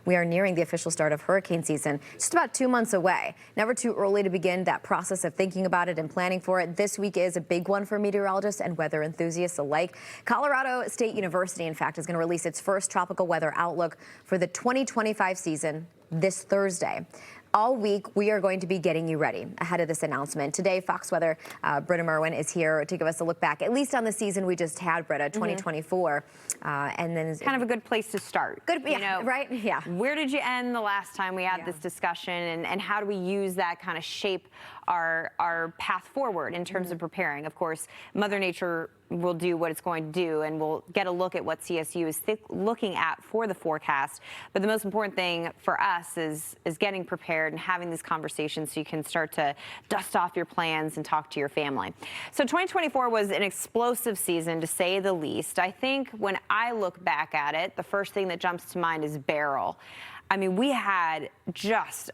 We are nearing the official start of hurricane season, just about 2 months away. Never too early to begin that process of thinking about it and planning for it. This week is a big one for meteorologists and weather enthusiasts alike. Colorado State University, in fact, is going to release its first tropical weather outlook for the 2025 season this Thursday. All week, we are going to be getting you ready ahead of this announcement. Today, Fox Weather Britta Merwin is here to give us a look back, at least on the season we just had, Britta, 2024. And then kind of a good place to start. Good, yeah, right? Yeah. Where did you end the last time we had this discussion, and how do we use that kind of shape our path forward in terms of preparing? Of course, Mother Nature will do what it's going to do, and we'll get a look at what CSU is looking at for the forecast. But the most important thing for us is getting prepared and having these conversations so you can start to dust off your plans and talk to your family. So 2024 was an explosive season, to say the least. I think when I look back at it, the first thing that jumps to mind is Beryl. I mean, we had just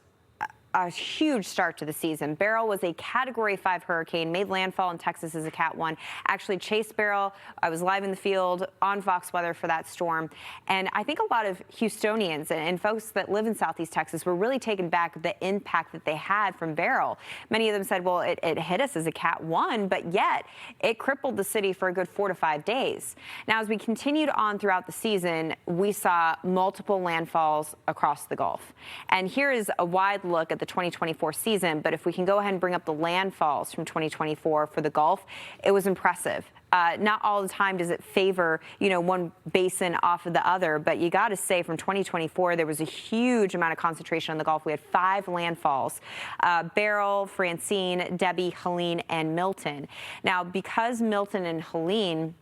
a huge start to the season. Beryl was a Category 5 hurricane, made landfall in Texas as a Cat 1, actually chased Beryl. I was live in the field on Fox Weather for that storm. And I think a lot of Houstonians and folks that live in Southeast Texas were really taken back the impact that they had from Beryl. Many of them said, well, it hit us as a Cat 1, but yet it crippled the city for a good 4 to 5 days. Now, as we continued on throughout the season, we saw multiple landfalls across the Gulf. And here is a wide look at the 2024 season, but if we can go ahead and bring up the landfalls from 2024 for the Gulf, it was impressive. Not all the time does it favor, one basin off of the other, but you got to say from 2024, there was a huge amount of concentration on the Gulf. We had 5 landfalls: Beryl, Francine, Debbie, Helene, and Milton. Now, because Milton and Helene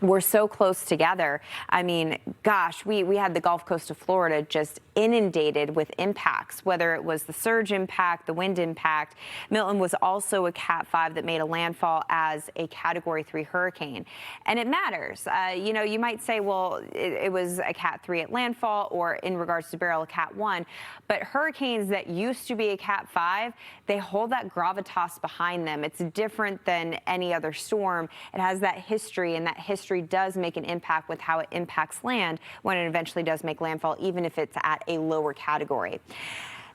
we're so close together. I mean, gosh, we had the Gulf Coast of Florida just inundated with impacts, whether it was the surge impact, the wind impact. Milton was also a Cat 5 that made a landfall as a Category 3 hurricane. And it matters. You might say, well, it was a Cat 3 at landfall, or in regards to Beryl, a Cat 1. But hurricanes that used to be a Cat 5, they hold that gravitas behind them. It's different than any other storm. It has that history, and that history does make an impact with how it impacts land when it eventually does make landfall, even if it's at a lower category.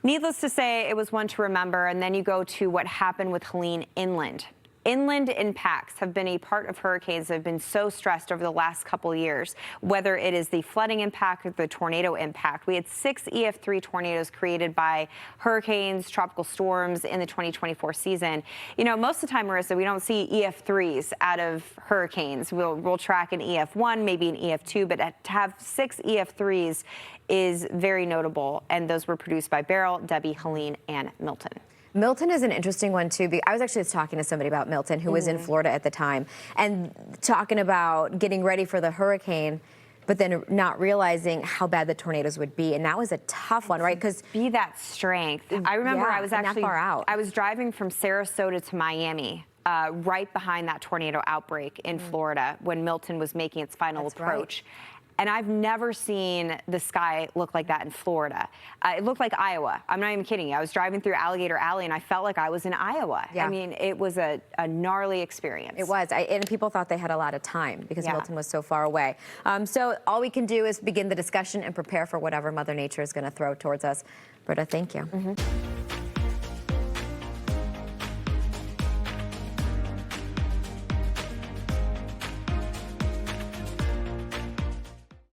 Needless to say, it was one to remember. And then you go to what happened with Helene inland. Inland impacts have been a part of hurricanes that have been so stressed over the last couple of years, whether it is the flooding impact or the tornado impact. We had 6 EF3 tornadoes created by hurricanes, tropical storms in the 2024 season. Most of the time, Marissa, we don't see EF3s out of hurricanes. We'll track an EF1, maybe an EF2, but to have 6 EF3s is very notable. And those were produced by Beryl, Debbie, Helene, and Milton. Milton is an interesting one, too. I was actually just talking to somebody about Milton who was in Florida at the time, and talking about getting ready for the hurricane, but then not realizing how bad the tornadoes would be. And that was a tough one, right? Because be that strength. I remember I was actually that far out. I was driving from Sarasota to Miami, right behind that tornado outbreak in Florida when Milton was making its final approach. Right. And I've never seen the sky look like that in Florida. It looked like Iowa. I'm not even kidding you. I was driving through Alligator Alley, and I felt like I was in Iowa. Yeah. I mean, it was a gnarly experience. It was. And people thought they had a lot of time because Milton was so far away. So all we can do is begin the discussion and prepare for whatever Mother Nature is going to throw towards us. Britta, thank you.